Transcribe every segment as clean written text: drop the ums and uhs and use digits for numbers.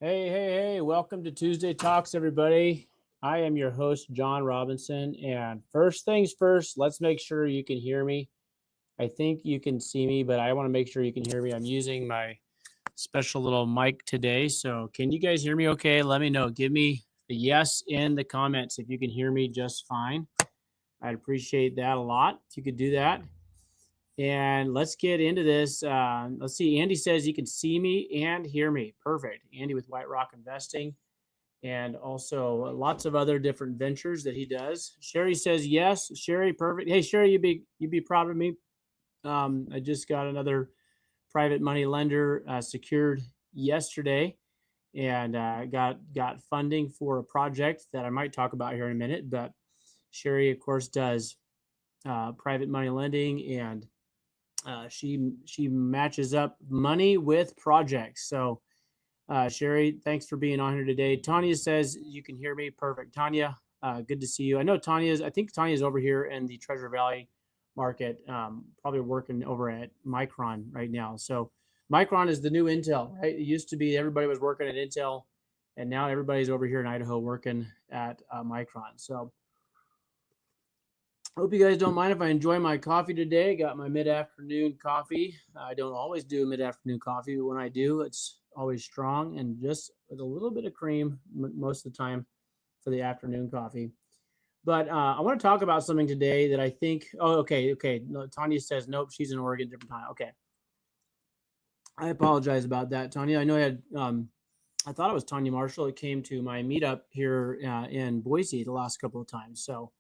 Hey, welcome to Tuesday Talks, everybody. I am your host, John Robinson. And first things first, let's make sure you can hear me. I think you can see me, but I want to make sure you can hear me. I'm using my special little mic today. So can you guys hear me okay? Let me know. Give me a yes in the comments if you can hear me just fine. I'd appreciate that a lot if you could do that. And let's get into this. Let's see. Andy says you can see me and hear me. Perfect. Andy with White Rock Investing, and also lots of other different ventures that he does. Sherry says yes. Sherry, perfect. Hey, Sherry, you'd be proud of me. I just got another private money lender secured yesterday, and got funding for a project that I might talk about here in a minute. But Sherry, of course, does private money lending, and she matches up money with projects. So Sherry, thanks for being on here today. Tanya says you can hear me. Perfect. Tanya, good to see you. I think Tanya's over here in the Treasure Valley market, probably working over at Micron right now. So Micron is the new Intel, right? It used to be everybody was working at Intel, and now everybody's over here in Idaho working at Micron. So Hope you guys don't mind if I enjoy my coffee today. Got my mid-afternoon coffee. I don't always do mid-afternoon coffee, but when I do, it's always strong and just with a little bit of cream most of the time for the afternoon coffee. But I want to talk about something today that I think. Oh, okay. No, Tanya says nope. She's in Oregon, different time. Okay, I apologize about that, Tanya. I know I had. I thought it was Tanya Marshall. It came to my meetup here in Boise the last couple of times. So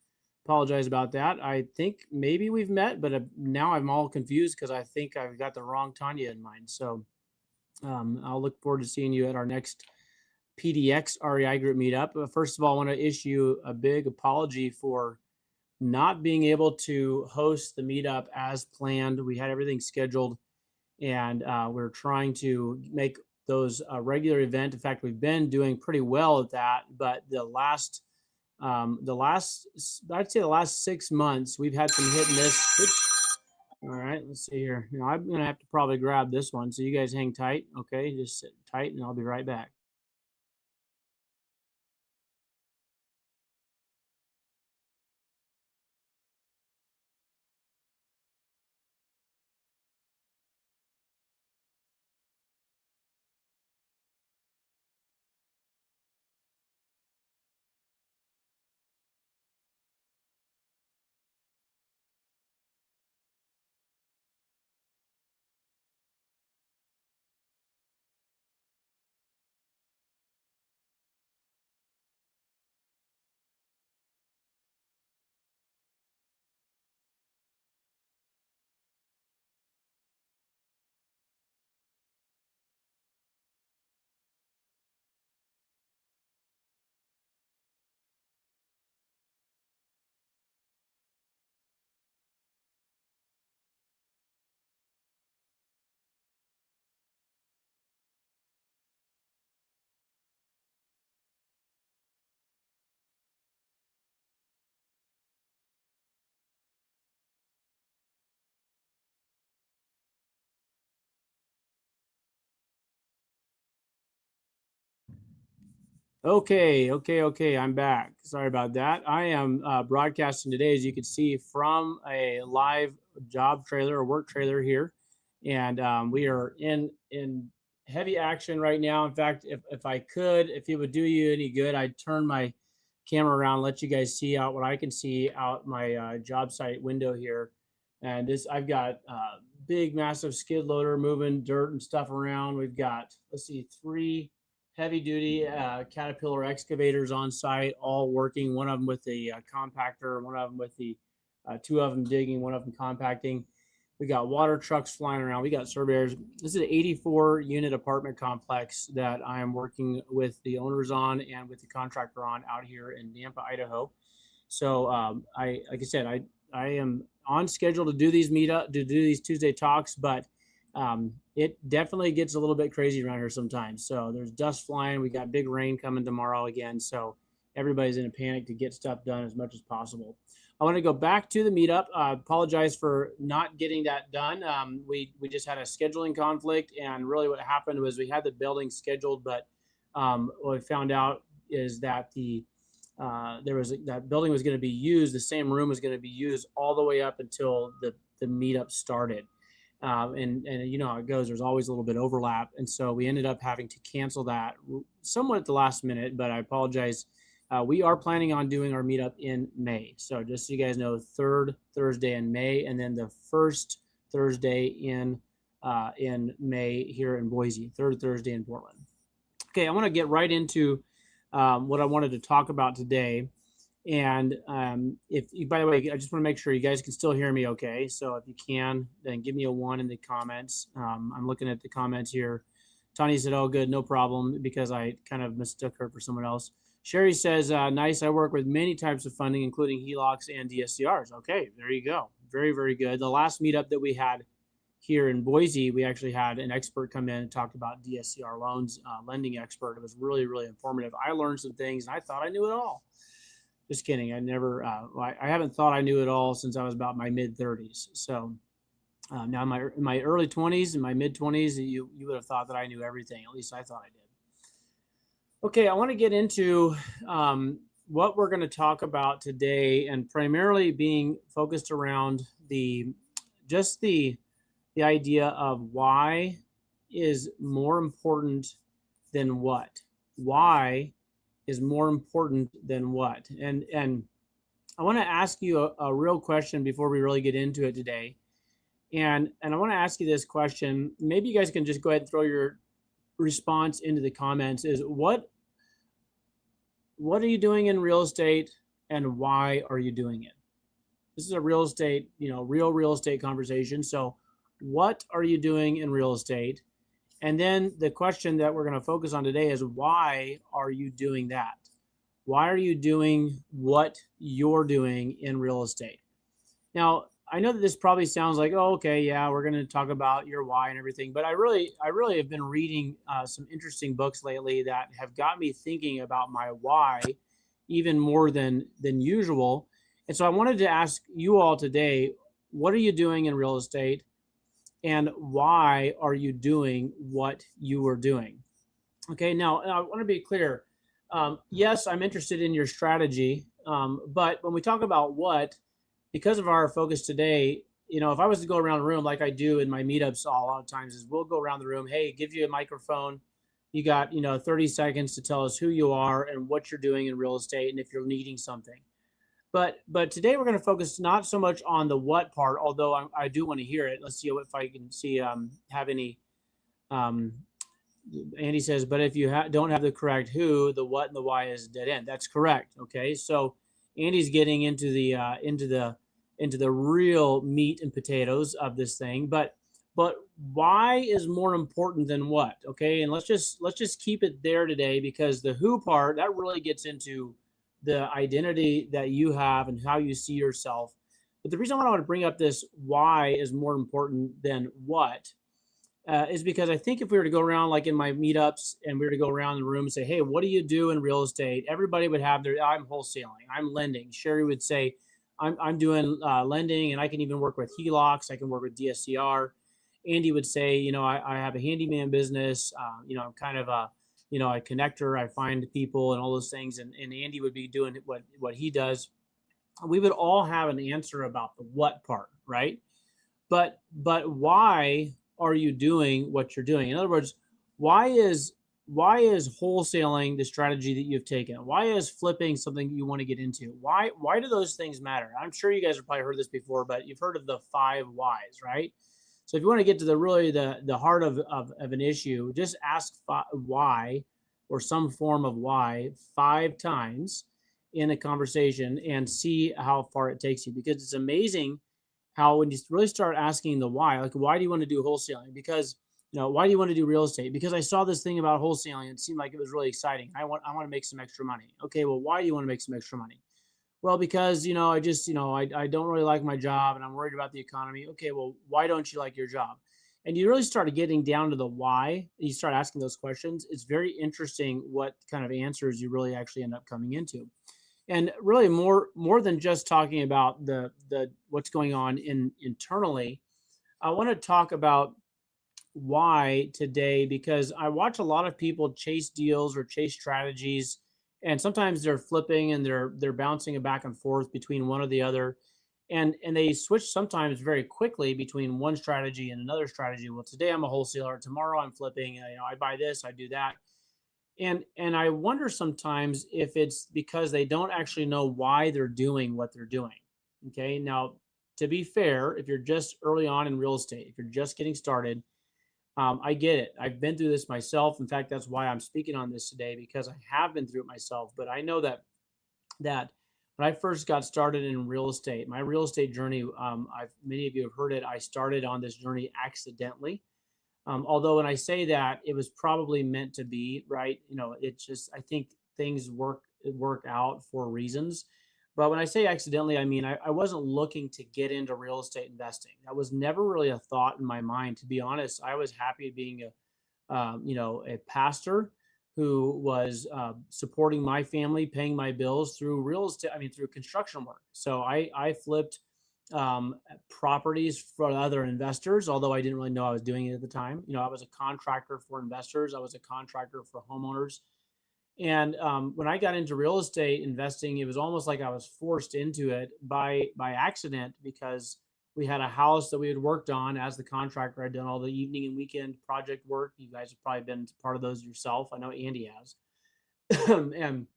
apologize about that. I think maybe we've met, but now I'm all confused because I think I've got the wrong Tanya in mind. So I'll look forward to seeing you at our next PDX REI group meetup. First of all, I want to issue a big apology for not being able to host the meetup as planned. We had everything scheduled, and we're trying to make those a regular event. In fact, we've been doing pretty well at that, but I'd say the last 6 months, we've had some hit and miss. Oops. All right, let's see here. Now I'm gonna have to probably grab this one, so you guys hang tight. Okay, just sit tight, and I'll be right back. Okay. I'm back. Sorry about that. I am broadcasting today, as you can see, from a live job trailer or work trailer here, and we are in heavy action right now. In fact, if I could, if it would do you any good, I'd turn my camera around, let you guys see out what I can see out my job site window here. And this, I've got big, massive skid loader moving dirt and stuff around. We've got, let's see, three heavy duty Caterpillar excavators on site, all working. One of them with the compactor, one of them with the two of them digging, one of them compacting. We got water trucks flying around. We got surveyors. This is an 84 unit apartment complex that I am working with the owners on and with the contractor on out here in Nampa, Idaho. So like I said, I am on schedule to do these Tuesday talks, but it definitely gets a little bit crazy around here sometimes. So there's dust flying. We got big rain coming tomorrow again. So everybody's in a panic to get stuff done as much as possible. I want to go back to the meetup. Apologize for not getting that done. We just had a scheduling conflict, and really what happened was we had the building scheduled, but what we found out is that that building was going to be used. The same room was going to be used all the way up until the meetup started. And you know how it goes. There's always a little bit of overlap, and so we ended up having to cancel that somewhat at the last minute. But I apologize. We are planning on doing our meetup in May. So just so you guys know, third Thursday in May, and then the first Thursday in May here in Boise. Third Thursday in Portland. Okay, I want to get right into what I wanted to talk about today. And if you, by the way, I just want to make sure you guys can still hear me okay. So if you can, then give me a 1 in the comments. I'm looking at the comments here. Tanya said, oh, good, no problem, because I kind of mistook her for someone else. Sherry says, nice. I work with many types of funding, including HELOCs and DSCRs. Okay, there you go. Very, very good. The last meetup that we had here in Boise, we actually had an expert come in and talked about DSCR loans, lending expert. It was really, really informative. I learned some things, and I thought I knew it all. Just kidding. I never, I haven't thought I knew it all since I was about my mid 30s. So now in my early 20s and my mid 20s, you would have thought that I knew everything. At least I thought I did. Okay, I want to get into what we're going to talk about today, and primarily being focused around just the idea of why is more important than what. Why is more important than what? And I want to ask you a real question before we really get into it today. And I want to ask you this question. Maybe you guys can just go ahead and throw your response into the comments. Is what are you doing in real estate, and why are you doing it? This is a real estate, real estate conversation. So what are you doing in real estate? And then the question that we're going to focus on today is, why are you doing that? Why are you doing what you're doing in real estate? Now, I know that this probably sounds like, oh, okay, yeah, we're going to talk about your why and everything, but I really have been reading some interesting books lately that have got me thinking about my why even more than usual. And so I wanted to ask you all today, what are you doing in real estate, and why are you doing what you are doing? Okay, now I want to be clear. Yes, I'm interested in your strategy, but when we talk about what, because of our focus today, if I was to go around the room like I do in my meetups a lot of times, is we'll go around the room, hey, give you a microphone. You got, 30 seconds to tell us who you are and what you're doing in real estate and if you're needing something. But today we're going to focus not so much on the what part, although I do want to hear it. Let's see if I can see have any. Andy says, but if you don't have the correct who, the what and the why is dead end. That's correct. Okay, so Andy's getting into the real meat and potatoes of this thing, but why is more important than what? Okay, and let's just keep it there today, because the who part, that really gets into the identity that you have and how you see yourself. But the reason why I want to bring up this why is more important than what is because I think if we were to go around like in my meetups and we were to go around the room and say, hey, what do you do in real estate? Everybody would have I'm wholesaling, I'm lending. Sherry would say, I'm doing lending, and I can even work with HELOCs. I can work with DSCR. Andy would say, I have a handyman business. I'm kind of a connector. I find people and all those things. And Andy would be doing what he does. We would all have an answer about the what part, right? But why are you doing what you're doing? In other words, why is wholesaling the strategy that you've taken? Why is flipping something you want to get into? Why do those things matter? I'm sure you guys have probably heard this before, but you've heard of the 5 whys, right? So if you want to get to the heart of an issue, just ask why, or some form of why, 5 times in a conversation and see how far it takes you. Because it's amazing how when you really start asking the why, like, why do you want to do wholesaling? Because, why do you want to do real estate? Because I saw this thing about wholesaling. It seemed like it was really exciting. I want to make some extra money. Okay, well, why do you want to make some extra money? Well, because, I just, I don't really like my job and I'm worried about the economy. Okay, well, why don't you like your job? And you really start getting down to the why. You start asking those questions. It's very interesting what kind of answers you really actually end up coming into. And really more than just talking about the what's going on internally, I want to talk about why today, because I watch a lot of people chase deals or chase strategies, and sometimes they're flipping and they're bouncing back and forth between one or the other, and they switch sometimes very quickly between one strategy and another strategy. Well, today I'm a wholesaler, tomorrow I'm flipping, I buy this, I do that. And I wonder sometimes if it's because they don't actually know why they're doing what they're doing. Okay, now, to be fair, if you're just early on in real estate, if you're just getting started, I get it. I've been through this myself. In fact, that's why I'm speaking on this today, because I have been through it myself. But I know that when I first got started in real estate, my real estate journey, many of you have heard it. I started on this journey accidentally. Although when I say that, it was probably meant to be, right? It's just, I think things work out for reasons. But when I say accidentally, I mean I wasn't looking to get into real estate investing. That was never really a thought in my mind. To be honest, I was happy being a pastor who was supporting my family, paying my bills through real estate. I mean, through construction work. So I flipped properties for other investors, although I didn't really know I was doing it at the time. I was a contractor for investors. I was a contractor for homeowners. And when I got into real estate investing, it was almost like I was forced into it by accident, because we had a house that we had worked on as the contractor. I'd done all the evening and weekend project work. You guys have probably been part of those yourself. I know Andy has. And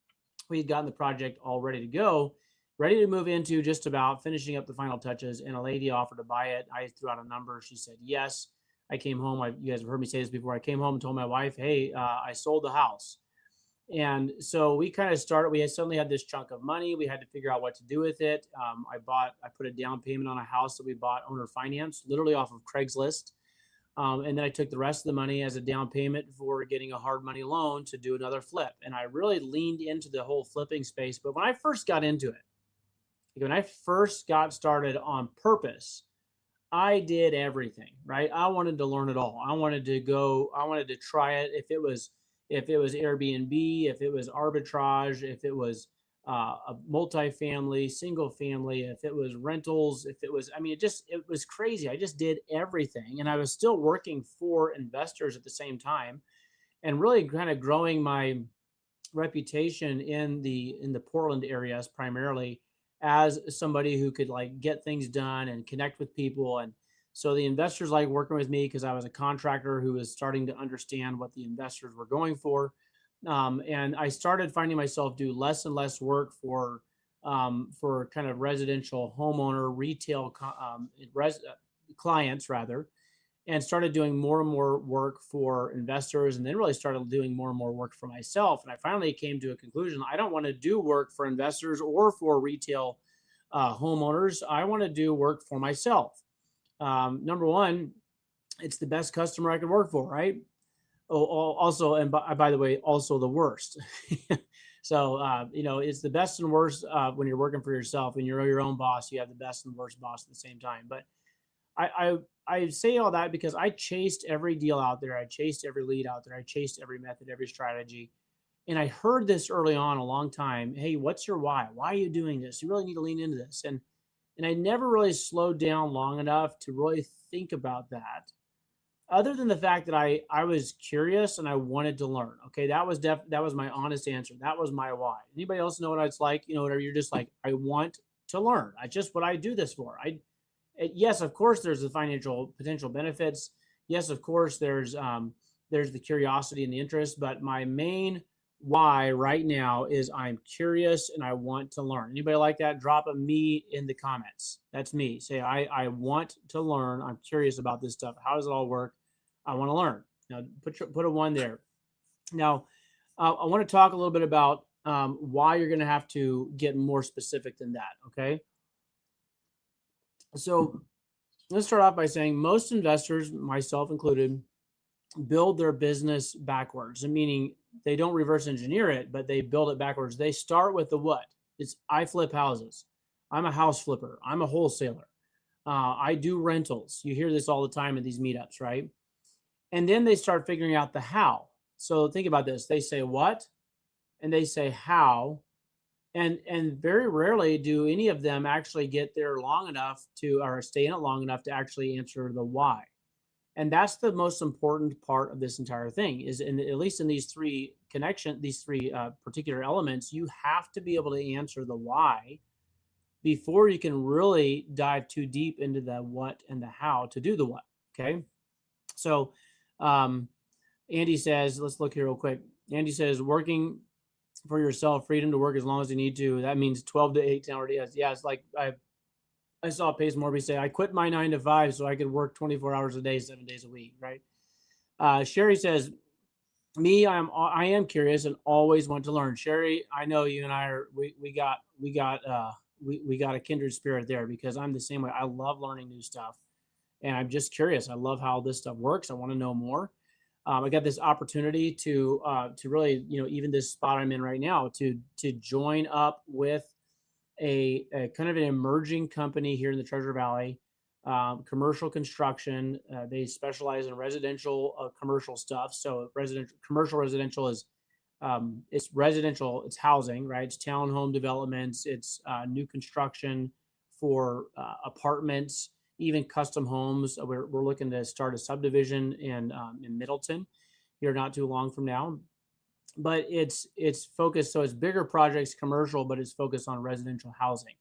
we had gotten the project all ready to go, ready to move into just about finishing up the final touches. And a lady offered to buy it. I threw out a number. She said yes. I came home. You guys have heard me say this before. I came home and told my wife, hey, I sold the house. And so we kind of started, we had suddenly had this chunk of money. We had to figure out what to do with it. I put a down payment on a house that we bought owner finance, literally off of Craigslist. And then I took the rest of the money as a down payment for getting a hard money loan to do another flip. And I really leaned into the whole flipping space. But when I first got into it, when I first got started on purpose, I did everything, right? I wanted to learn it all. I wanted to try it. If it was Airbnb, if it was arbitrage, if it was a multifamily, single family, if it was rentals, if it was, I mean, it was crazy. I just did everything. And I was still working for investors at the same time, and really kind of growing my reputation in the Portland areas, primarily as somebody who could like get things done and connect with people. And so the investors like working with me because I was a contractor who was starting to understand what the investors were going for. And I started finding myself do less and less work for kind of residential homeowner retail clients rather, and started doing more and more work for investors, and then really started doing more and more work for myself. And I finally came to a conclusion. I don't want to do work for investors or for retail homeowners. I want to do work for myself. Number one, it's the best customer I could work for, right? Also, and by the way, also the worst. So, it's the best and worst when you're working for yourself. When you're your own boss, you have the best and worst boss at the same time. But I say all that because I chased every deal out there. I chased every lead out there. I chased every method, every strategy. And I heard this early on a long time. Hey, what's your why? Why are you doing this? You really need to lean into this. And I never really slowed down long enough to really think about that. Other than the fact that I was curious and I wanted to learn. Okay, that was my honest answer. That was my why. Anybody else know what it's like? Whatever, you're just like, I want to learn. I just what I do this for. Yes, of course, there's the financial potential benefits. Yes, of course, there's the curiosity and the interest. But my main why right now is I'm curious and I want to learn. Anybody like that? Drop a me in the comments. That's me. Say I want to learn. I'm curious about this stuff. How does it all work? I want to learn. Now put a one there. Now I want to talk a little bit about why you're going to have to get more specific than that. Okay. So let's start off by saying most investors, myself included, build their business backwards, meaning they don't reverse engineer it, but they build it backwards. They start with the what? It's I flip houses. I'm a house flipper. I'm a wholesaler. I do rentals. You hear this all the time in these meetups, right? And then they start figuring out the how. So think about this. They say what, and they say how, and very rarely do any of them actually get there long enough to, or stay in it long enough to actually answer the why. And that's the most important part of this entire thing is at least in these three particular elements, you have to be able to answer the why before you can really dive too deep into the what and the how to do the what. Okay. So Andy says, let's look here real quick. Andy says, working for yourself, freedom to work as long as you need to. That means 12 to 18 hour days. Yeah, it's like I saw Pace Morby say, I quit my 9 to 5 so I could work 24 hours a day, 7 days a week, right? Sherry says, I am curious and always want to learn. Sherry, I know you and I we got a kindred spirit there, because I'm the same way. I love learning new stuff, and I'm just curious. I love how this stuff works. I want to know more. I got this opportunity to really, even this spot I'm in right now, to join up with a kind of an emerging company here in the Treasure Valley, commercial construction. They specialize in residential commercial stuff. So commercial residential is it's residential, it's housing, right? It's townhome developments, it's new construction for apartments, even custom homes. We're looking to start a subdivision in Middleton here not too long from now. but it's focused. So it's bigger projects, commercial, but it's focused on residential housing.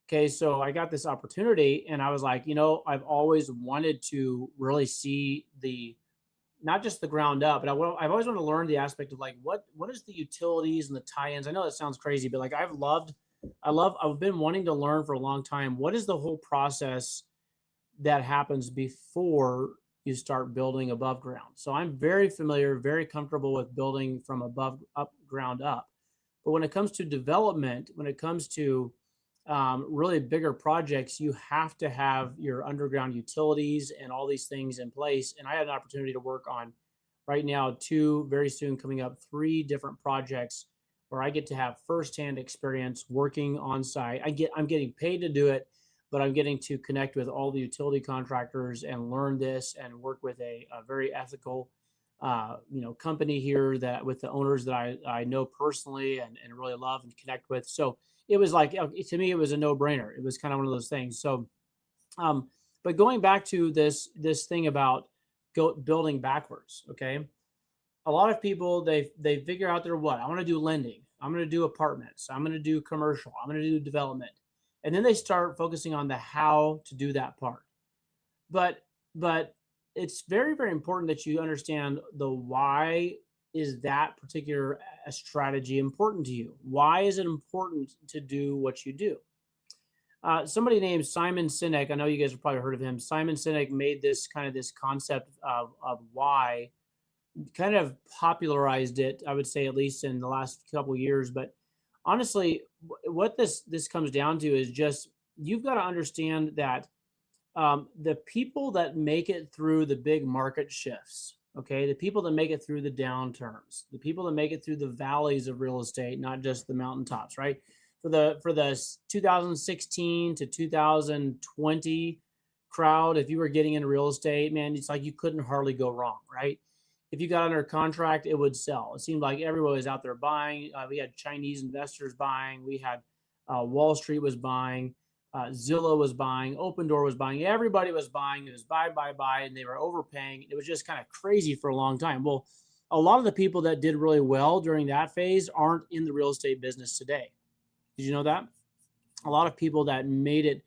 Okay, so I got this opportunity and I was like, I've always wanted to really see the not just the ground up, but I've always wanted to learn the aspect of like what is the utilities and the tie-ins. I know that sounds crazy, but like I've been wanting to learn for a long time. What is the whole process that happens before you start building above ground? So I'm very familiar, very comfortable with building from above up ground up. But when it comes to development, when it comes to really bigger projects, you have to have your underground utilities and all these things in place. And I had an opportunity to work on right now two, very soon coming up, three different projects where I get to have firsthand experience working on site. I'm getting paid to do it, but I'm getting to connect with all the utility contractors and learn this and work with a very ethical company here that with the owners that I know personally and really love and connect with. So it was like, to me, it was a no brainer. It was kind of one of those things. So, but going back to this thing about building backwards. Okay. A lot of people, they figure out their what I want to do lending. I'm going to do apartments. I'm going to do commercial. I'm going to do development. And then they start focusing on the how to do that part. But it's very, very important that you understand the why is that particular strategy important to you? Why is it important to do what you do? Somebody named Simon Sinek, I know you guys have probably heard of him. Simon Sinek made this concept of why, kind of popularized it, I would say, at least in the last couple of years. But honestly, what this comes down to is just you've got to understand that the people that make it through the big market shifts, okay, the people that make it through the downturns, the people that make it through the valleys of real estate, not just the mountaintops, right? For the 2016 to 2020 crowd, if you were getting into real estate, man, it's like you couldn't hardly go wrong, right? If you got under contract, it would sell. It seemed like everyone was out there buying. We had Chinese investors buying. We had Wall Street was buying. Zillow was buying. Opendoor was buying. Everybody was buying. It was buy, and they were overpaying. It was just kind of crazy for a long time. Well, a lot of the people that did really well during that phase aren't in the real estate business today. Did you know that? A lot of people that made it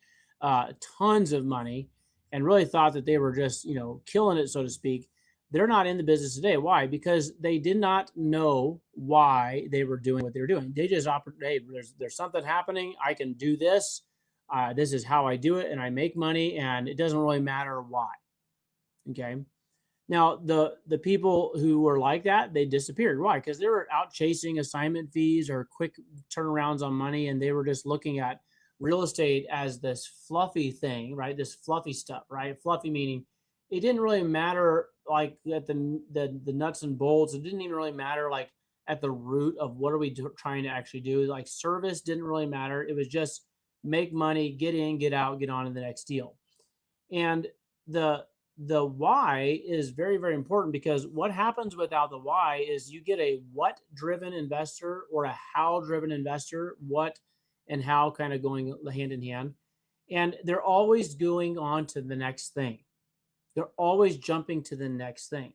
tons of money and really thought that they were just, killing it, so to speak, they're not in the business today. Why? Because they did not know why they were doing what they were doing. They just hey, there's something happening. I can do this. This is how I do it, and I make money, and it doesn't really matter why. Okay. Now the people who were like that, they disappeared. Why? Because they were out chasing assignment fees or quick turnarounds on money, and they were just looking at real estate as this fluffy thing, right? This fluffy stuff, right? Fluffy meaning it didn't really matter like at the nuts and bolts. It didn't even really matter like at the root of what are we trying to actually do. Like service didn't really matter. It was just make money, get in, get out, get on to the next deal. And the why is very, very important, because what happens without the why is you get a what driven investor or a how driven investor, what and how kind of going hand in hand. And they're always going on to the next thing. They're always jumping to the next thing,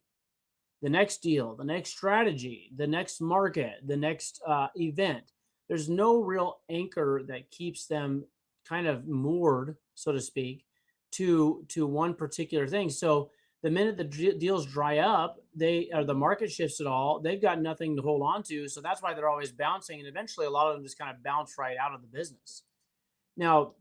the next deal, the next strategy, the next market, the next event. There's no real anchor that keeps them kind of moored, so to speak, to one particular thing. So the minute the deals dry up, the market shifts at all, they've got nothing to hold on to. So that's why they're always bouncing. And eventually a lot of them just kind of bounce right out of the business. Now,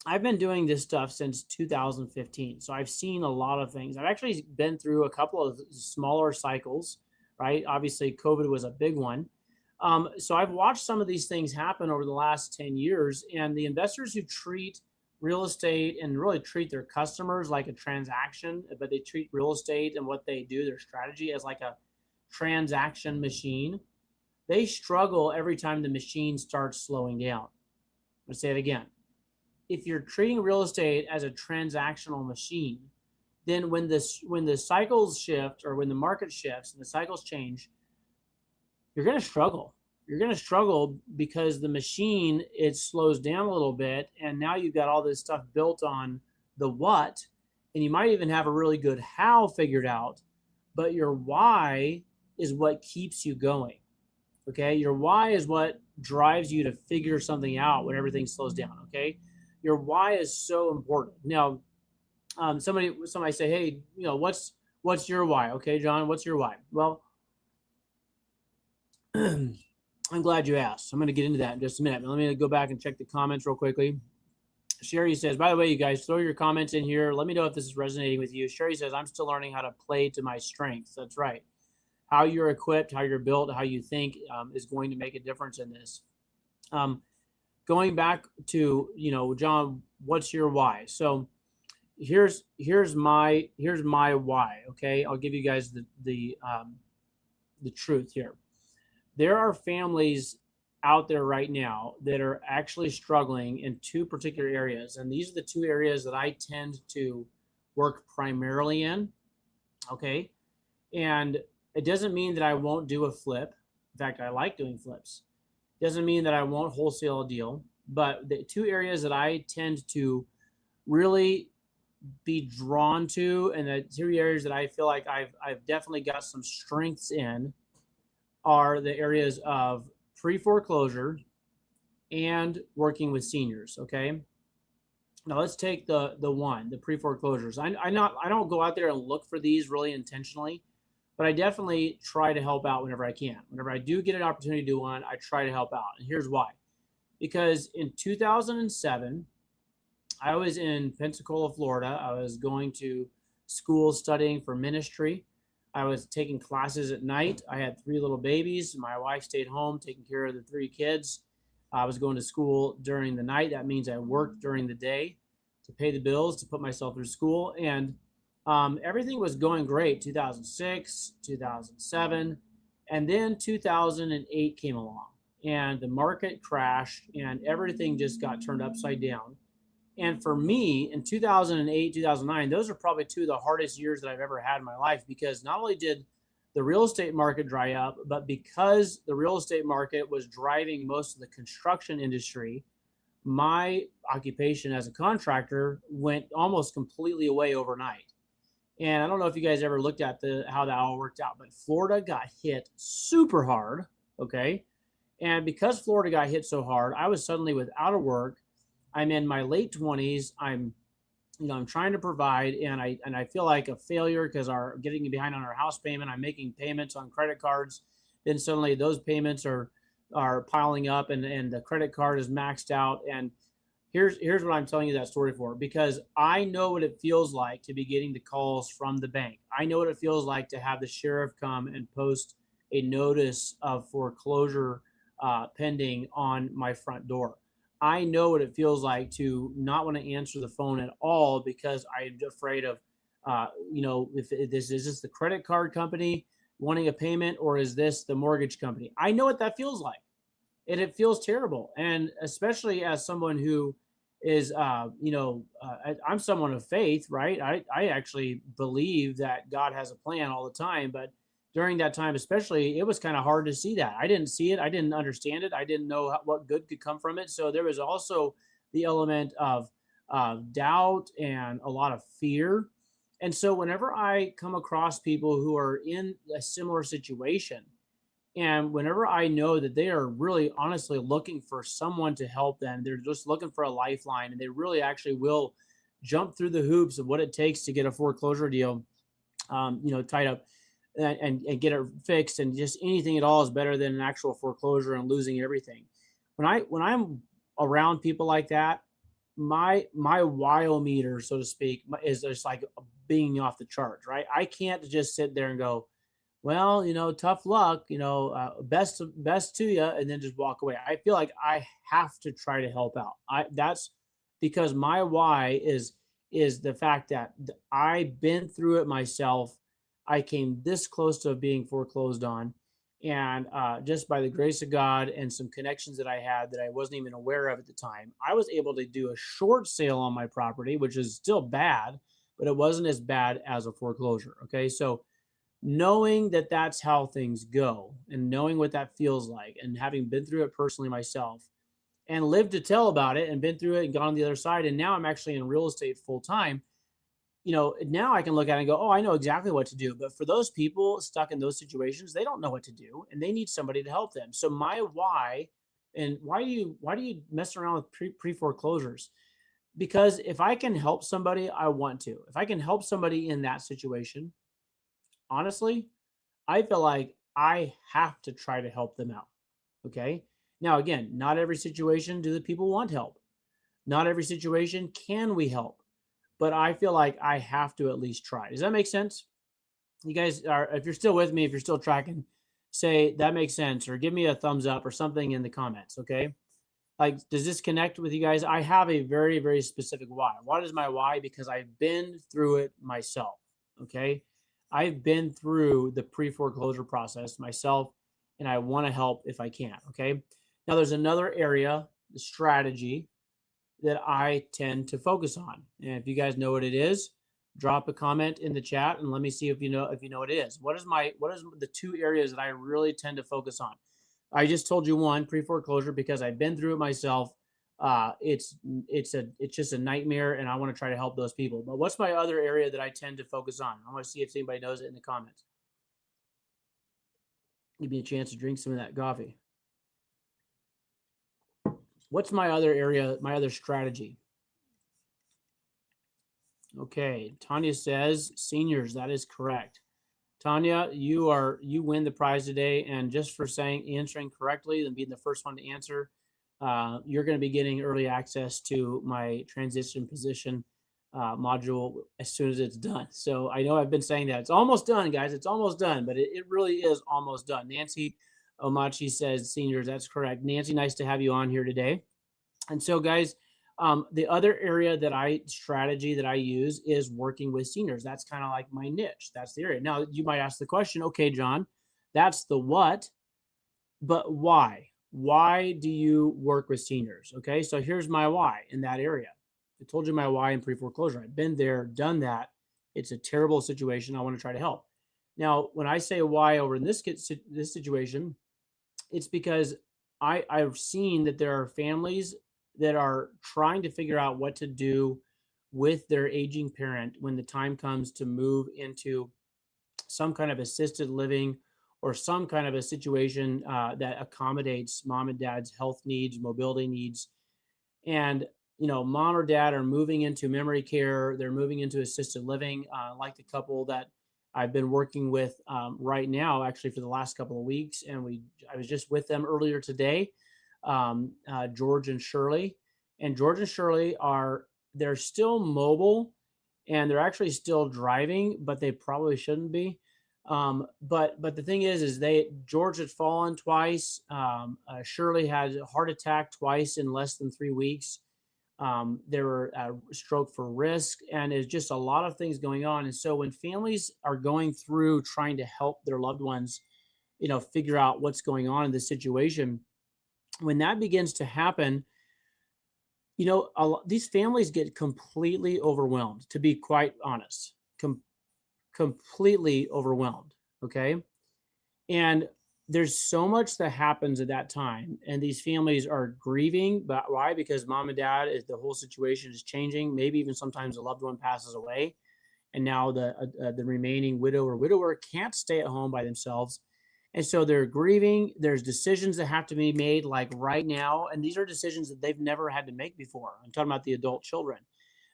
I've been doing this stuff since 2015. So I've seen a lot of things. I've actually been through a couple of smaller cycles, right? Obviously, COVID was a big one. So I've watched some of these things happen over the last 10 years. And the investors who treat real estate and really treat their customers like a transaction, but they treat real estate and what they do, their strategy, as like a transaction machine, they struggle every time the machine starts slowing down. I'm going to say it again. If you're treating real estate as a transactional machine, then when the cycles shift or when the market shifts and the cycles change, you're going to struggle. You're going to struggle because the machine, it slows down a little bit. And now you've got all this stuff built on the what, and you might even have a really good how figured out, but your why is what keeps you going. Okay. Your why is what drives you to figure something out when everything slows down. Okay. Your why is so important. Now, somebody say, hey, what's your why? Okay, John, what's your why? Well, I'm glad you asked. I'm going to get into that in just a minute. Let me go back and check the comments real quickly. Sherry says, by the way, you guys throw your comments in here. Let me know if this is resonating with you. Sherry says, I'm still learning how to play to my strengths. That's right. How you're equipped, how you're built, how you think is going to make a difference in this. Going back to, John, what's your why? So here's my why. Okay, I'll give you guys the truth here. There are families out there right now that are actually struggling in two particular areas, and these are the two areas that I tend to work primarily in. Okay, and it doesn't mean that I won't do a flip. In fact, I like doing flips. It doesn't mean that I won't wholesale a deal, but the two areas that I tend to really be drawn to, and the two areas that I feel like I've definitely got some strengths in, are the areas of pre-foreclosure and working with seniors. Okay, now let's take the pre-foreclosures. I don't go out there and look for these really intentionally, but I definitely try to help out whenever I can. Whenever I do get an opportunity to do one, I try to help out, and here's why. Because in 2007, I was in Pensacola, Florida. I was going to school studying for ministry. I was taking classes at night. I had 3 little babies. My wife stayed home taking care of the 3 kids. I was going to school during the night. That means I worked during the day to pay the bills, to put myself through school. And everything was going great. 2006, 2007, and then 2008 came along, and the market crashed, and everything just got turned upside down. And for me, in 2008, 2009, those are probably 2 of the hardest years that I've ever had in my life, because not only did the real estate market dry up, but because the real estate market was driving most of the construction industry, my occupation as a contractor went almost completely away overnight. And I don't know if you guys ever looked at how that all worked out, but Florida got hit super hard. Okay. And because Florida got hit so hard, I was suddenly without a work. I'm in my late 20s. I'm trying to provide, and I feel like a failure because I'm getting behind on our house payment. I'm making payments on credit cards. Then suddenly those payments are piling up, and the credit card is maxed out. And here's what I'm telling you that story for, because I know what it feels like to be getting the calls from the bank. I know what it feels like to have the sheriff come and post a notice of foreclosure pending on my front door. I know what it feels like to not want to answer the phone at all because I'm afraid of, if this is this the credit card company wanting a payment, or is this the mortgage company? I know what that feels like, and it feels terrible. And especially as someone who is, I'm someone of faith, right? I actually believe that God has a plan all the time, but during that time, especially, it was kind of hard to see that. I didn't see it. I didn't understand it. I didn't know what good could come from it. So there was also the element of doubt and a lot of fear. And so whenever I come across people who are in a similar situation, and whenever I know that they are really honestly looking for someone to help them, they're just looking for a lifeline, and they really actually will jump through the hoops of what it takes to get a foreclosure deal, tied up, and get it fixed, and just anything at all is better than an actual foreclosure and losing everything. When I'm around people like that, my wow meter, so to speak, is just like being off the charts, right? I can't just sit there and go, well, tough luck, best to you, and then just walk away. I feel like I have to try to help out. That's because my why is the fact that I've been through it myself. I came this close to being foreclosed on, and just by the grace of God and some connections that I had that I wasn't even aware of at the time, I was able to do a short sale on my property, which is still bad, but it wasn't as bad as a foreclosure. Okay, so knowing that that's how things go, and knowing what that feels like, and having been through it personally myself, and lived to tell about it, and been through it and gone on the other side, and now I'm actually in real estate full time. now I can look at it and go, oh, I know exactly what to do. But for those people stuck in those situations, they don't know what to do and they need somebody to help them. So my why, and why do you mess around with pre foreclosures? Because if I can help somebody, I want to. If I can help somebody in that situation, honestly, I feel like I have to try to help them out. Okay. Now, again, not every situation do the people want help. Not every situation can we help, but I feel like I have to at least try. Does that make sense? You guys are, if you're still with me, if you're still tracking, say that makes sense or give me a thumbs up or something in the comments. Okay. Like, does this connect with you guys? I have a very, very specific why. What is my why? Because I've been through it myself. Okay. I've been through the pre foreclosure process myself, and I want to help if I can. Okay. Now, there's another area, the strategy that I tend to focus on. And if you guys know what it is, drop a comment in the chat and let me see if you know what it is. What is the two areas that I really tend to focus on? I just told you one, pre-foreclosure, because I've been through it myself. It's just a nightmare, and I want to try to help those people. But what's my other area that I tend to focus on? I want to see if anybody knows it in the comments. Give me a chance to drink some of that coffee. What's my other area, my other strategy? Okay, Tanya says seniors. That is correct. Tanya, you win the prize today, and just for answering correctly and being the first one to answer, you're going to be getting early access to my transition position module as soon as it's done. So I know I've been saying that it's almost done, guys. It's almost done, but it really is almost done. Nancy Omachi says seniors. That's correct. Nancy, nice to have you on here today. And so, guys, the other area strategy that I use is working with seniors. That's kind of like my niche. That's the area. Now, you might ask the question, okay, John, that's the what, but why? Why do you work with seniors? Okay, so here's my why in that area. I told you my why in pre-foreclosure. I've been there, done that. It's a terrible situation. I want to try to help. Now, when I say why over in this situation, it's because I've seen that there are families that are trying to figure out what to do with their aging parent when the time comes to move into some kind of assisted living or some kind of a situation that accommodates mom and dad's health needs, mobility needs. And, mom or dad are moving into memory care. They're moving into assisted living, like the couple that I've been working with right now, actually for the last couple of weeks. And I was just with them earlier today, George and Shirley. And George and Shirley they're still mobile and they're actually still driving, but they probably shouldn't be. But the thing is George had fallen twice. Shirley had a heart attack twice in less than 3 weeks. There were a stroke for risk, and there's just a lot of things going on. And so when families are going through trying to help their loved ones, figure out what's going on in this situation, when that begins to happen, these families get completely overwhelmed, to be quite honest, completely overwhelmed. Okay. And there's so much that happens at that time, and these families are grieving. But why? Because mom and dad, the whole situation is changing. Maybe even sometimes a loved one passes away, and now the remaining widow or widower can't stay at home by themselves, and so they're grieving. There's decisions that have to be made, like right now, and these are decisions that they've never had to make before. I'm talking about the adult children.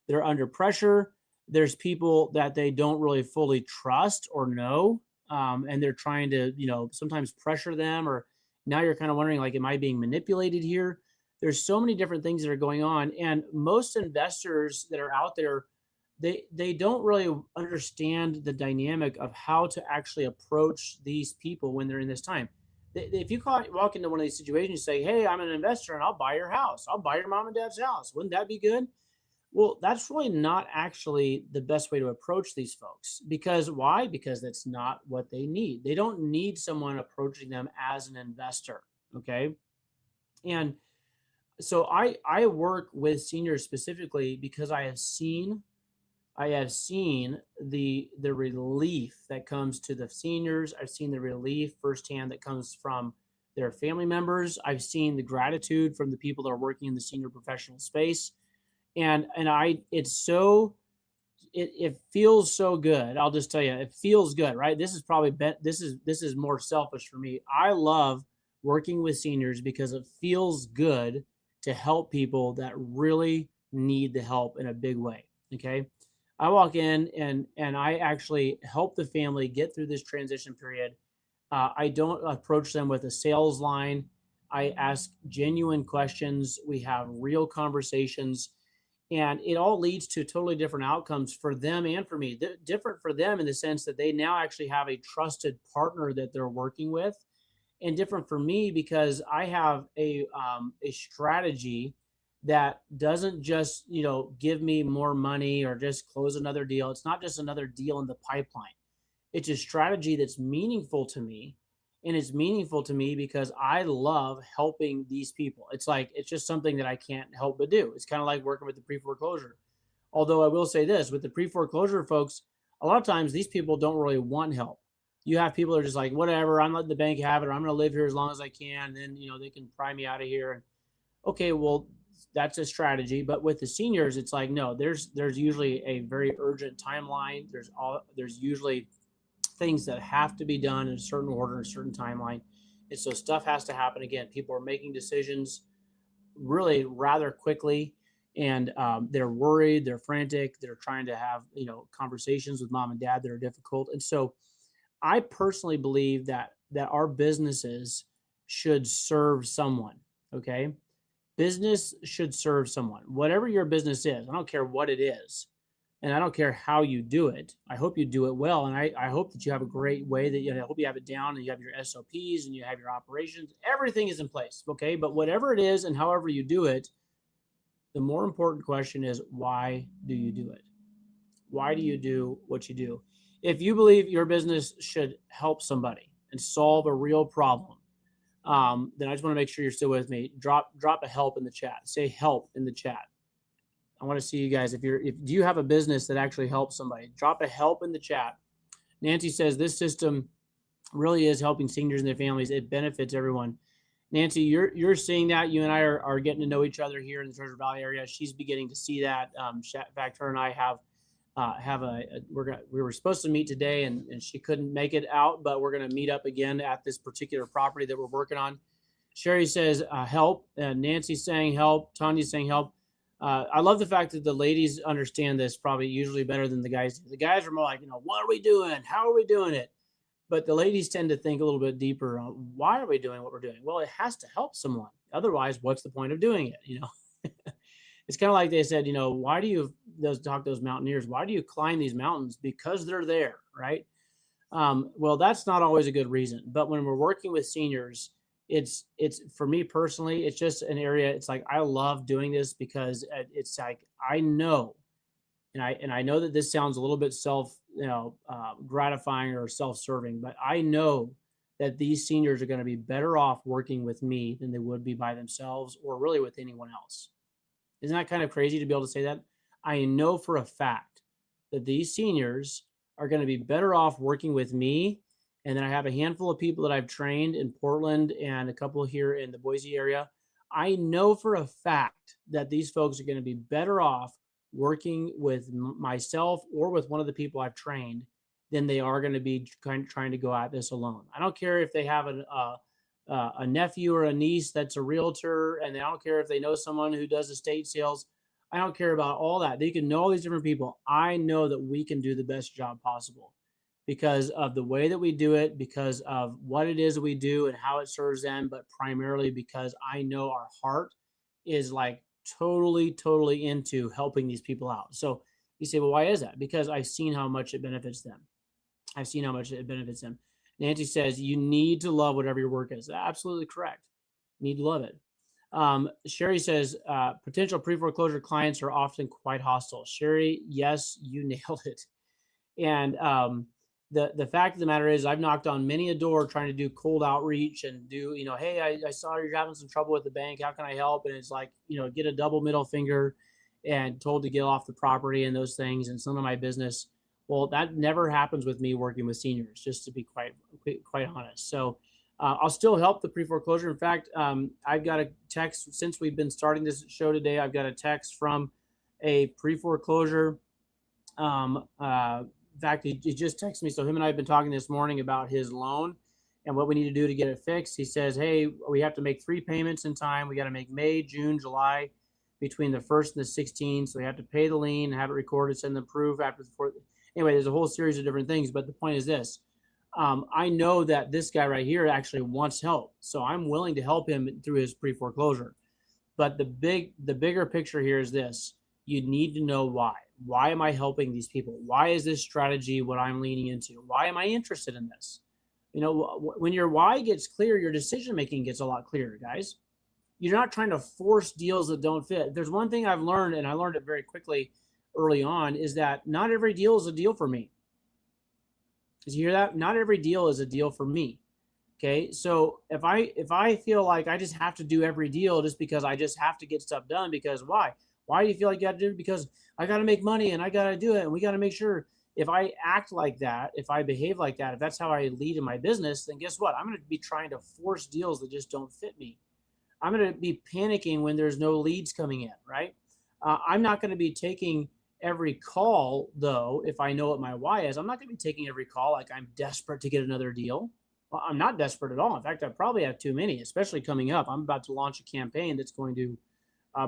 They're under pressure. There's people that they don't really fully trust or know. And they're trying to, sometimes pressure them, or now you're kind of wondering, like, am I being manipulated here? There's so many different things that are going on. And most investors that are out there, they don't really understand the dynamic of how to actually approach these people when they're in this time. If you walk into one of these situations and say, hey, I'm an investor and I'll buy your house. I'll buy your mom and dad's house. Wouldn't that be good? Well, that's really not actually the best way to approach these folks. Because why? Because that's not what they need. They don't need someone approaching them as an investor. Okay. And so I work with seniors specifically because I have seen the relief that comes to the seniors. I've seen the relief firsthand that comes from their family members. I've seen the gratitude from the people that are working in the senior professional space. And it's so it feels so good. I'll just tell you, it feels good, right? This is probably this is more selfish for me. I love working with seniors because it feels good to help people that really need the help in a big way. Okay. I walk in and I actually help the family get through this transition period. I don't approach them with a sales line. I ask genuine questions. We have real conversations, and it all leads to totally different outcomes for them and for me. Different for them in the sense that they now actually have a trusted partner that they're working with, and different for me because I have a strategy that doesn't just give me more money or just close another deal. It's not just another deal in the pipeline. It's a strategy that's meaningful to me. And it's meaningful to me because I love helping these people. It's like, it's just something that I can't help but do. It's kind of like working with the pre foreclosure. Although I will say this with the pre foreclosure folks, a lot of times these people don't really want help. You have people that are just like, whatever, I'm letting the bank have it, or I'm going to live here as long as I can. And then, they can pry me out of here. And okay, well, that's a strategy. But with the seniors, it's like, no, there's usually a very urgent timeline. There's usually things that have to be done in a certain order, in a certain timeline. And so stuff has to happen. Again, people are making decisions really rather quickly, and they're worried, they're frantic, they're trying to have, conversations with mom and dad that are difficult. And so I personally believe that our businesses should serve someone. Okay. Business should serve someone, whatever your business is. I don't care what it is. And I don't care how you do it. I hope you do it well. And I hope that you have a great way that I hope you have it down and you have your SOPs and you have your operations. Everything is in place. Okay. But whatever it is and however you do it, the more important question is, why do you do it? Why do you do what you do? If you believe your business should help somebody and solve a real problem, then I just want to make sure you're still with me. Drop a help in the chat. Say help in the chat. I want to see you guys. If do you have a business that actually helps somebody? Drop a help in the chat. Nancy says this system really is helping seniors and their families. It benefits everyone. Nancy, you're seeing that. You and I are getting to know each other here in the Treasure Valley area. She's beginning to see that. In fact, her and I we were supposed to meet today and she couldn't make it out, but we're going to meet up again at this particular property that we're working on. Sherry says help. Nancy's saying help. Tanya's saying help. I love the fact that the ladies understand this probably usually better than the guys. The guys are more like, what are we doing? How are we doing it? But the ladies tend to think a little bit deeper on why are we doing what we're doing? Well, it has to help someone. Otherwise, what's the point of doing it? It's kind of like they said, why do you those mountaineers? Why do you climb these mountains? Because they're there, right? Well, that's not always a good reason. But when we're working with seniors, it's for me personally, it's just an area. It's like I love doing this because it's like I know, and I know that this sounds a little bit gratifying or self-serving, but I know that these seniors are going to be better off working with me than they would be by themselves or really with anyone else. Isn't that kind of crazy to be able to say that? I know for a fact that these seniors are going to be better off working with me. And then I have a handful of people that I've trained in Portland and a couple here in the Boise area. I know for a fact that these folks are going to be better off working with myself or with one of the people I've trained than they are going to be trying to go at this alone. I don't care if they have a nephew or a niece that's a realtor, and I don't care if they know someone who does estate sales. I don't care about all that. They can know all these different people. I know that we can do the best job possible because of the way that we do it, because of what it is we do and how it serves them, but primarily because I know our heart is like totally into helping these people out. So you say, well, why is that? Because I've seen how much it benefits them. Nancy says, you need to love whatever your work is. Absolutely correct. You need to love it. Sherry says, potential pre-foreclosure clients are often quite hostile. Sherry, yes, you nailed it. And the fact of the matter is I've knocked on many a door trying to do cold outreach and do, hey, I saw you're having some trouble with the bank. How can I help? And it's like, get a double middle finger and told to get off the property and those things and some of my business. Well, that never happens with me working with seniors, just to be quite honest. So I'll still help the pre-foreclosure. In fact, I've got a text since we've been starting this show today. I've got a text from a pre-foreclosure In fact, he just texted me. So him and I have been talking this morning about his loan and what we need to do to get it fixed. He says, hey, we have to make 3 payments in time. We got to make May, June, July between the 1st and the 16th. So we have to pay the lien, have it recorded, send them proof after the 4th. Anyway, there's a whole series of different things. But the point is this. I know that this guy right here actually wants help. So I'm willing to help him through his pre-foreclosure. But the bigger picture here is this. You need to know why. Why am I helping these people? Why is this strategy what I'm leaning into? Why am I interested in this? You know, when your why gets clear, your decision making gets a lot clearer, guys. You're not trying to force deals that don't fit. There's one thing I've learned, and I learned it very quickly early on, is that not every deal is a deal for me. Did you hear that? Not every deal is a deal for me. Okay, so if I feel like I just have to do every deal just because I just have to get stuff done, because why? Why do you feel like you got to do it? Because I got to make money and I got to do it, and we got to make sure. If I act like that, if I behave like that, if that's how I lead in my business, then guess what? I'm going to be trying to force deals that just don't fit me. I'm going to be panicking when there's no leads coming in, right? I'm not going to be taking every call, though, if I know what my why is. I'm not going to be taking every call like I'm desperate to get another deal. Well, I'm not desperate at all. In fact, I probably have too many, especially coming up. I'm about to launch a campaign that's going to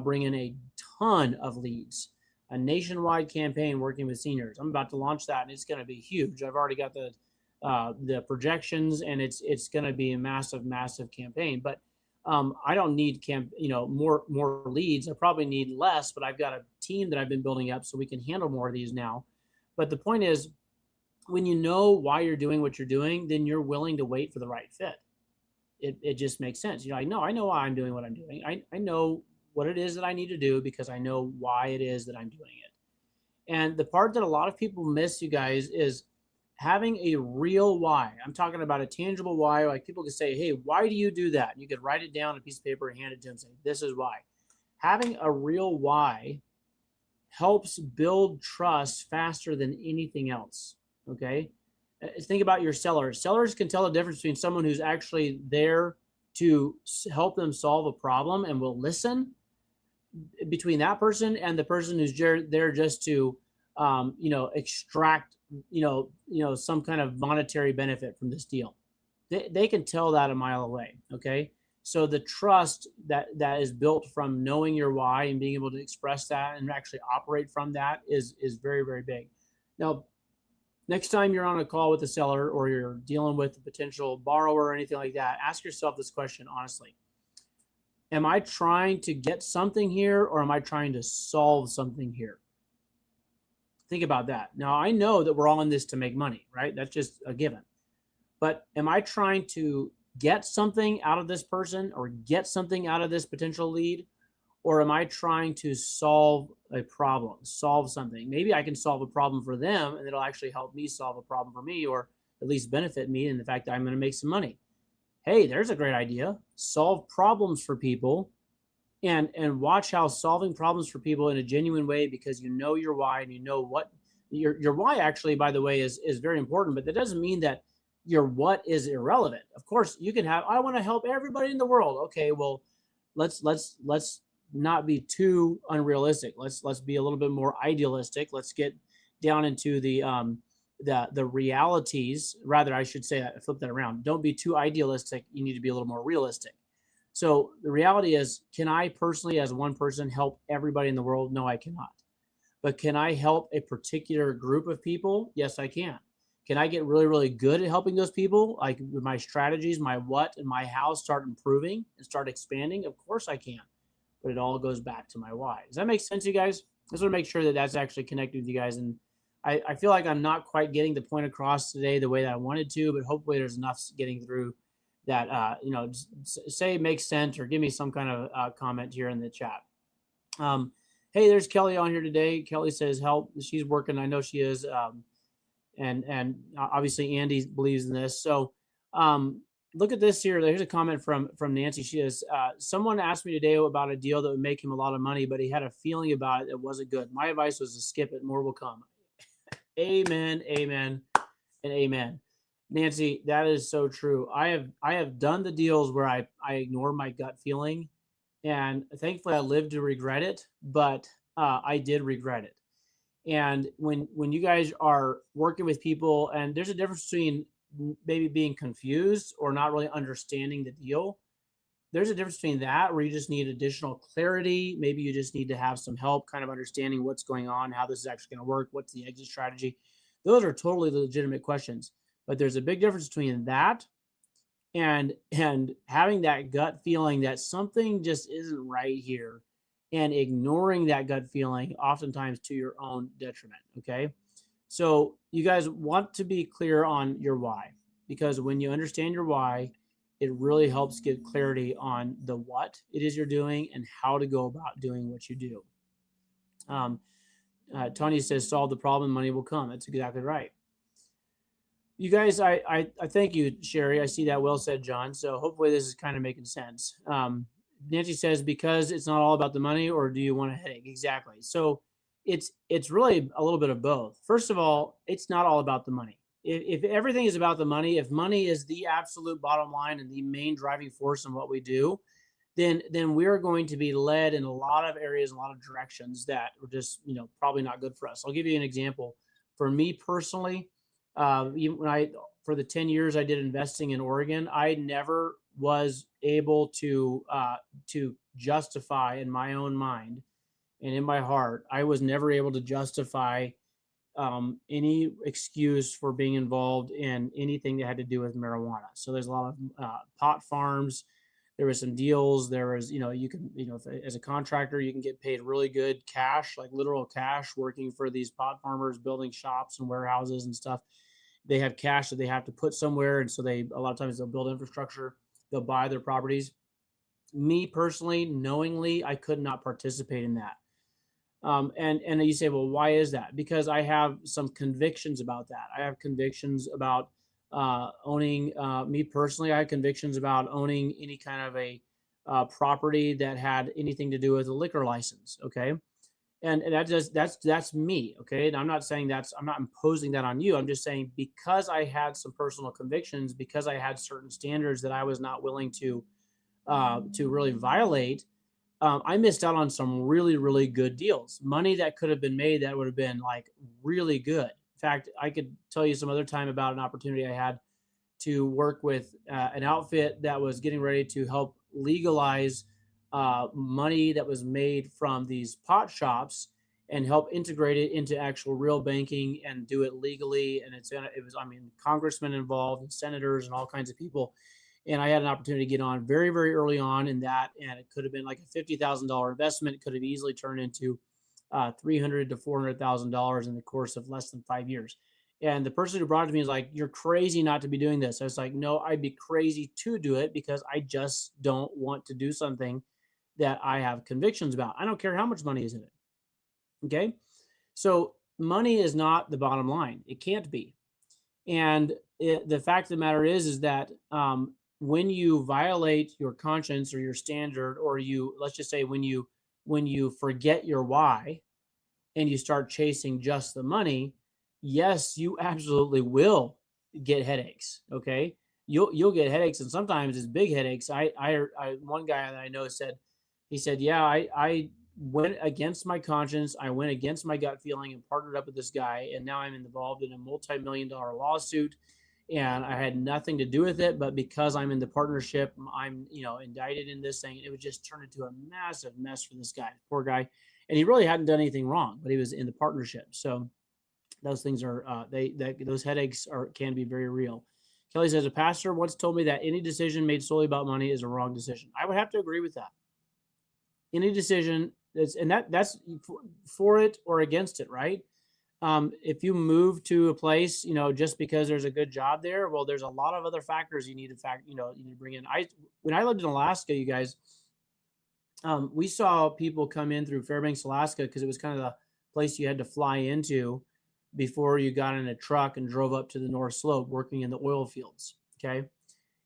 bring in a ton of leads, a nationwide campaign working with seniors. I'm about to launch that, and it's going to be huge. I've already got the projections, and it's going to be a massive, massive campaign. But I don't need more leads. I probably need less, but I've got a team that I've been building up so we can handle more of these now. But the point is, when you know why you're doing what you're doing, then you're willing to wait for the right fit. It just makes sense. You know, I know why I'm doing what I'm doing. I know what it is that I need to do because I know why it is that I'm doing it. And the part that a lot of people miss, you guys, is having a real why. I'm talking about a tangible why. Like people could say, hey, why do you do that? And you could write it down on a piece of paper and hand it to them and say, this is why. Having a real why helps build trust faster than anything else. Okay. Think about your sellers. Sellers can tell the difference between someone who's actually there to help them solve a problem and will listen, between that person and the person who's there just to, extract, some kind of monetary benefit from this deal. They can tell that a mile away. Okay. So the trust that is built from knowing your why and being able to express that and actually operate from that is very, very big. Now, next time you're on a call with a seller or you're dealing with a potential borrower or anything like that, ask yourself this question honestly. Am I trying to get something here or am I trying to solve something here? Think about that. Now, I know that we're all in this to make money, right? That's just a given. But am I trying to get something out of this person or get something out of this potential lead? Or am I trying to solve a problem, solve something? Maybe I can solve a problem for them and it'll actually help me solve a problem for me, or at least benefit me in the fact that I'm going to make some money. Hey, there's a great idea. Solve problems for people and watch how solving problems for people in a genuine way, because you know your why and you know what your why actually, by the way, is very important, but that doesn't mean that your what is irrelevant. Of course, you can have, I want to help everybody in the world. Okay, well, let's not be too unrealistic. Let's be a little bit more idealistic. Let's get down into the realities. Rather, I should say, I flip that around. Don't be too idealistic. You need to be a little more realistic. So the reality is, can I personally, as one person, help everybody in the world? No, I cannot. But can I help a particular group of people? Yes, I can. Can I get really, really good at helping those people? Like with my strategies, my what and my how start improving and start expanding? Of course I can. But it all goes back to my why. Does that make sense, you guys? I just want to make sure that that's actually connected with you guys. And I feel like I'm not quite getting the point across today the way that I wanted to, but hopefully there's enough getting through that, say it makes sense, or give me some kind of comment here in the chat. Hey, there's Kelly on here today. Kelly says help. She's working. I know she is. And obviously Andy believes in this. So look at this here. There's a comment from Nancy. She says, someone asked me today about a deal that would make him a lot of money, but he had a feeling about it that wasn't good. My advice was to skip it. More will come. Amen, amen, and amen. Nancy, that is so true. I have done the deals where I ignore my gut feeling, and thankfully I lived to regret it, but I did regret it. And when you guys are working with people, and there's a difference between maybe being confused or not really understanding the deal. There's a difference between that where you just need additional clarity. Maybe you just need to have some help kind of understanding what's going on, how this is actually going to work, what's the exit strategy. Those are totally legitimate questions. But there's a big difference between that and having that gut feeling that something just isn't right here, and ignoring that gut feeling oftentimes to your own detriment. Okay. So you guys want to be clear on your why, because when you understand your why, it really helps get clarity on the what it is you're doing and how to go about doing what you do. Um, Tony says, solve the problem, money will come. That's exactly right. You guys, I thank you, Sherry. I see that. Well said, John. So hopefully this is kind of making sense. Nancy says, because it's not all about the money, or do you want a headache? Exactly. So it's really a little bit of both. First of all, it's not all about the money. If everything is about the money, if money is the absolute bottom line and the main driving force in what we do, then we're going to be led in a lot of areas, a lot of directions that are just probably not good for us. I'll give you an example. For me personally, even when for the 10 years I did investing in Oregon, I never was able to justify in my own mind and in my heart, I was never able to justify any excuse for being involved in anything that had to do with marijuana. So there's a lot of pot farms. There was some deals. There was, you can, as a contractor, you can get paid really good cash, like literal cash, working for these pot farmers, building shops and warehouses and stuff. They have cash that they have to put somewhere, and so a lot of times they'll build infrastructure. They'll buy their properties. Me personally, knowingly, I could not participate in that. And you say, well, why is that? Because I have some convictions about that. I have convictions about owning. Me personally, I have convictions about owning any kind of a property that had anything to do with a liquor license. Okay, and that's me. Okay, and I'm not saying I'm not imposing that on you. I'm just saying, because I had some personal convictions, because I had certain standards that I was not willing to really violate. I missed out on some really, really good deals. Money that could have been made that would have been like really good. In fact, I could tell you some other time about an opportunity I had to work with an outfit that was getting ready to help legalize money that was made from these pot shops and help integrate it into actual real banking and do it legally. And it was, I mean, congressmen involved and senators and all kinds of people. And I had an opportunity to get on very, very early on in that. And it could have been like a $50,000 investment. It could have easily turned into $300,000 to $400,000 in the course of less than 5 years. And the person who brought it to me was like, you're crazy not to be doing this. I was like, no, I'd be crazy to do it because I just don't want to do something that I have convictions about. I don't care how much money is in it. Okay. So money is not the bottom line. It can't be. And the fact of the matter is that when you violate your conscience or your standard, or let's just say when you forget your why and you start chasing just the money, yes, you absolutely will get headaches. Okay. You'll get headaches, and sometimes it's big headaches. I one guy that I know said, he said, yeah, I went against my conscience. I went against my gut feeling and partnered up with this guy. And now I'm involved in a multi-million-dollar lawsuit, and I had nothing to do with it. But because I'm in the partnership, I'm, indicted in this thing. It would just turn into a massive mess for this guy, poor guy. And he really hadn't done anything wrong, but he was in the partnership. So those things are, those headaches can be very real. Kelly says, a pastor once told me that any decision made solely about money is a wrong decision. I would have to agree with that. Any decision that's for it or against it, right? If you move to a place, just because there's a good job there, well, there's a lot of other factors you need to bring in. When I lived in Alaska, you guys, we saw people come in through Fairbanks, Alaska, because it was kind of the place you had to fly into before you got in a truck and drove up to the North Slope, working in the oil fields. Okay.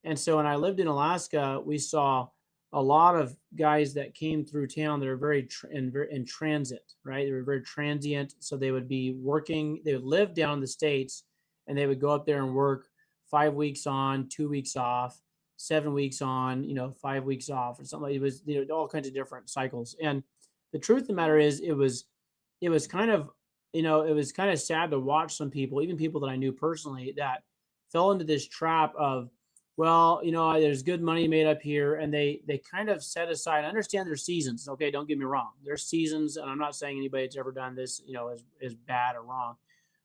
And so when I lived in Alaska, we saw a lot of guys that came through town that are very in transit, right? They were very transient. So they would be working, they would live down in the States, and they would go up there and work 5 weeks on, 2 weeks off, 7 weeks on, 5 weeks off, or something. It was, all kinds of different cycles. And the truth of the matter is, it was kind of it was kind of sad to watch some people, even people that I knew personally, that fell into this trap of, well, there's good money made up here, and they kind of set aside. I understand their seasons. Okay, don't get me wrong. There's seasons, and I'm not saying anybody that's ever done this, is bad or wrong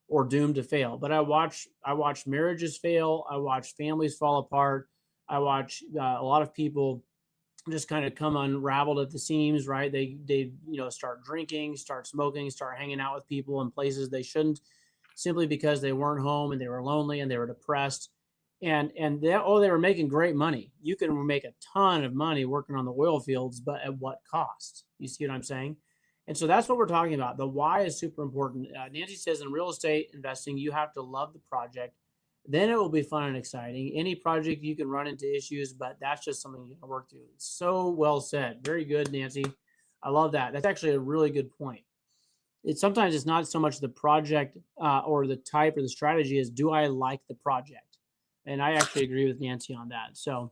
or doomed to fail. But I watch marriages fail. I watch families fall apart. I watch a lot of people just kind of come unraveled at the seams, right? They start drinking, start smoking, start hanging out with people in places they shouldn't, simply because they weren't home and they were lonely and they were depressed. And they were making great money. You can make a ton of money working on the oil fields, but at what cost? You see what I'm saying? And so that's what we're talking about. The why is super important. Nancy says in real estate investing, you have to love the project. Then it will be fun and exciting. Any project you can run into issues, but that's just something you can work through. So well said. Very good, Nancy. I love that. That's actually a really good point. Sometimes it's not so much the project or the type or the strategy as, do I like the project? And I actually agree with Nancy on that. So,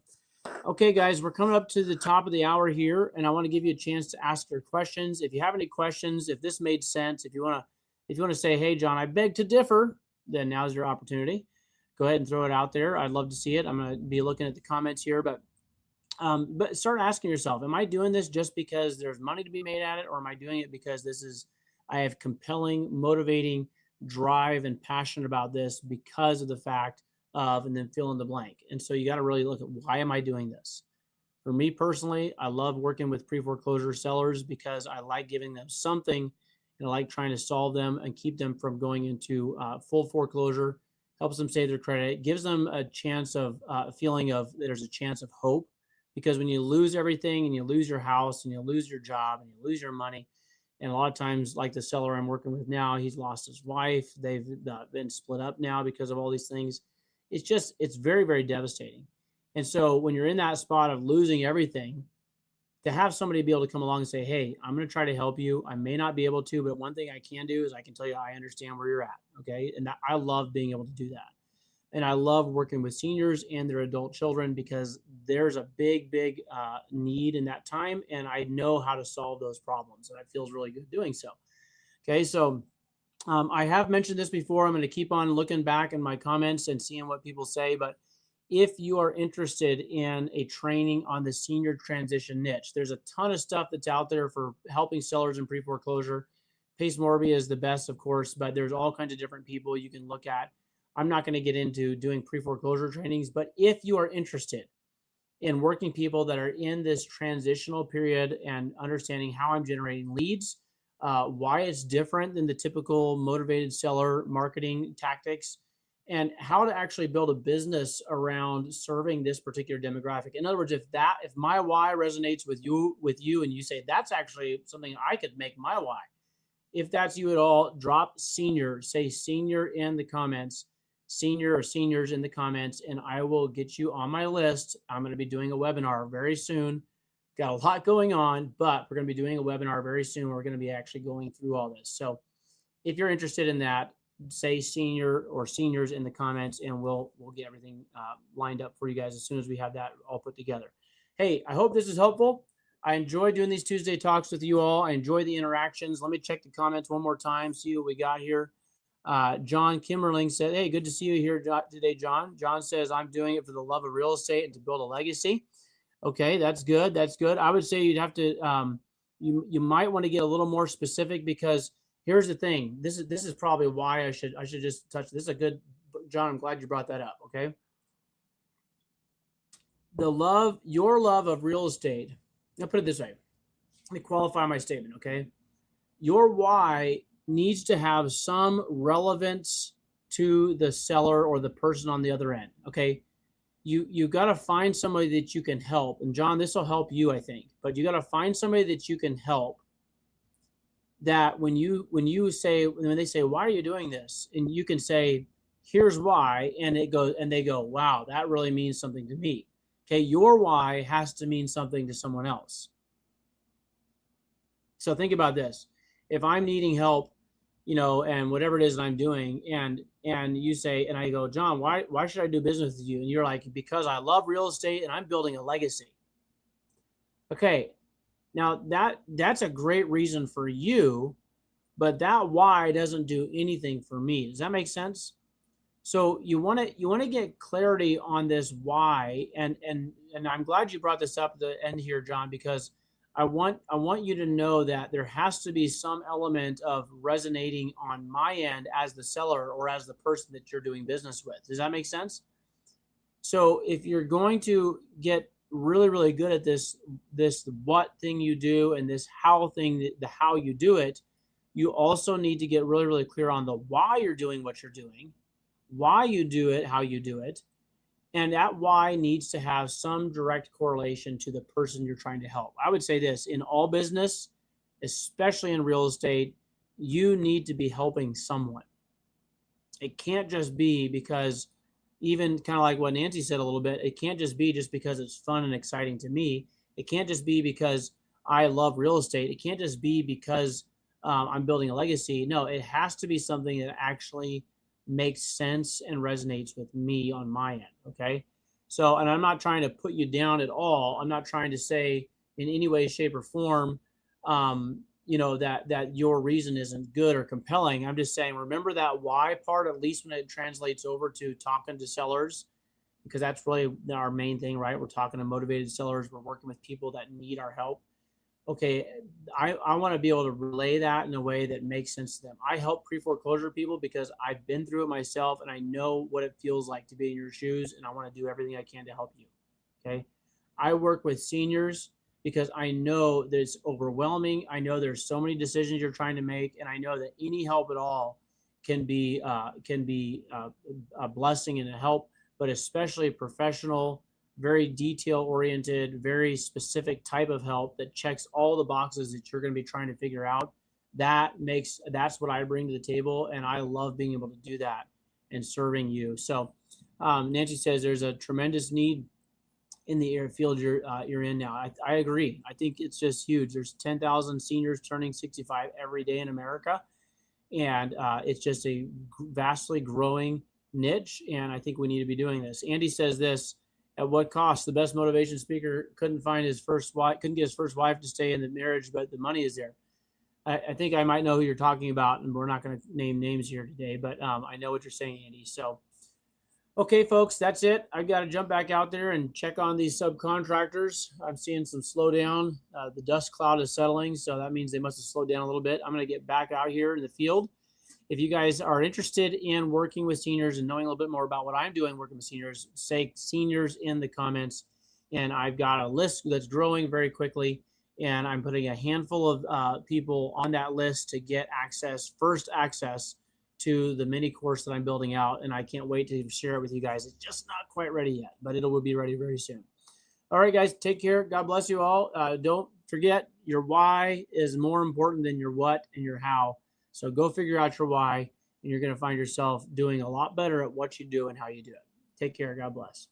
okay, guys, we're coming up to the top of the hour here, and I want to give you a chance to ask your questions. If you have any questions, if this made sense, if you want to say, hey, John, I beg to differ, then now's your opportunity. Go ahead and throw it out there. I'd love to see it. I'm going to be looking at the comments here, but start asking yourself, am I doing this just because there's money to be made at it, or am I doing it because I have compelling, motivating drive and passion about this because of the fact of, and then fill in the blank. And so you got to really look at, why am I doing this? For me personally, I love working with pre-foreclosure sellers because I like giving them something, and I like trying to solve them and keep them from going into full foreclosure. Helps them save their credit, gives them a chance of feeling of there's a chance of hope, because when you lose everything and you lose your house and you lose your job and you lose your money, and a lot of times, like the seller I'm working with now, he's lost his wife. They've been split up now because of all these things. It's very, very devastating. And so when you're in that spot of losing everything, to have somebody be able to come along and say, hey, I'm going to try to help you. I may not be able to, but one thing I can do is I can tell you I understand where you're at. Okay. And I love being able to do that. And I love working with seniors and their adult children, because there's a big, big need in that time. And I know how to solve those problems. And it feels really good doing so. Okay. So I have mentioned this before. I'm going to keep on looking back in my comments and seeing what people say. But if you are interested in a training on the senior transition niche, there's a ton of stuff that's out there for helping sellers in pre-foreclosure. Pace Morby is the best, of course, but there's all kinds of different people you can look at. I'm not going to get into doing pre-foreclosure trainings, but if you are interested in working people that are in this transitional period and understanding how I'm generating leads, why it's different than the typical motivated seller marketing tactics, and how to actually build a business around serving this particular demographic. In other words, if my why resonates with you and you say that's actually something I could make my why. If that's you at all, drop senior, say senior in the comments, senior or seniors in the comments, and I will get you on my list. I'm going to be doing a webinar very soon. Got a lot going on, but we're going to be doing a webinar very soon. We're going to be actually going through all this. So if you're interested in that, say senior or seniors in the comments, and we'll get everything lined up for you guys as soon as we have that all put together. Hey, I hope this is helpful. I enjoy doing these Tuesday talks with you all. I enjoy the interactions. Let me check the comments one more time, see what we got here. John Kimmerling said, hey, good to see you here today, John. John says, I'm doing it for the love of real estate and to build a legacy. Okay, that's good. That's good. I would say you'd have to, you might want to get a little more specific, because here's the thing. This is probably why I should just touch. This is a good, John, I'm glad you brought that up. Okay. Your love of real estate. I'll put it this way. Let me qualify my statement. Okay. Your why needs to have some relevance to the seller or the person on the other end. Okay. You got to find somebody that you can help. And John, this will help you, I think, but you got to find somebody that you can help, that when they say, why are you doing this? And you can say, here's why. And they go, wow, that really means something to me. Okay. Your why has to mean something to someone else. So think about this. If I'm needing help, and whatever it is that I'm doing, and you say, and I go, John, why should I do business with you? And you're like, because I love real estate and I'm building a legacy. Okay. Now that's a great reason for you, but that why doesn't do anything for me. Does that make sense? So you want to get clarity on this why, and I'm glad you brought this up at the end here, John, because I want you to know that there has to be some element of resonating on my end as the seller or as the person that you're doing business with. Does that make sense? So if you're going to get really, really good at this what thing you do and this how thing, the how you do it, you also need to get really, really clear on the why you're doing what you're doing, why you do it, how you do it. And that why needs to have some direct correlation to the person you're trying to help. I would say this in all business, especially in real estate, you need to be helping someone. It can't just be because, even kind of like what Nancy said a little bit, it can't just be just because it's fun and exciting to me. It can't just be because I love real estate. It can't just be because I'm building a legacy. No, it has to be something that actually makes sense and resonates with me on my end. Okay. So, and I'm not trying to put you down at all. I'm not trying to say in any way, shape, or form, that your reason isn't good or compelling. I'm just saying, remember that why part, at least when it translates over to talking to sellers, because that's really our main thing, right? We're talking to motivated sellers. We're working with people that need our help. Okay, I want to be able to relay that in a way that makes sense to them. I help pre-foreclosure people because I've been through it myself and I know what it feels like to be in your shoes, and I want to do everything I can to help you. Okay. I work with seniors because I know that it's overwhelming. I know there's so many decisions you're trying to make, and I know that any help at all can be a blessing and a help, but especially professional, very detail oriented, very specific type of help that checks all the boxes that you're going to be trying to figure out. That's what I bring to the table, and I love being able to do that and serving you. So Nancy says there's a tremendous need in the field you're in now. I agree. I think it's just huge. There's 10,000 seniors turning 65 every day in America, and it's just a vastly growing niche, and I think we need to be doing this. Andy says this: at what cost? The best motivation speaker couldn't get his first wife to stay in the marriage, but the money is there. I think I might know who you're talking about, and we're not going to name names here today, but I know what you're saying, Andy. So, okay, folks, that's it. I've got to jump back out there and check on these subcontractors. I'm seeing some slowdown. The dust cloud is settling, so that means they must have slowed down a little bit. I'm going to get back out here in the field. If you guys are interested in working with seniors and knowing a little bit more about what I'm doing working with seniors, say seniors in the comments. And I've got a list that's growing very quickly, and I'm putting a handful of people on that list to get first access to the mini course that I'm building out. And I can't wait to share it with you guys. It's just not quite ready yet, but it will be ready very soon. All right, guys, take care. God bless you all. Don't forget, your why is more important than your what and your how. So go figure out your why, and you're going to find yourself doing a lot better at what you do and how you do it. Take care. God bless.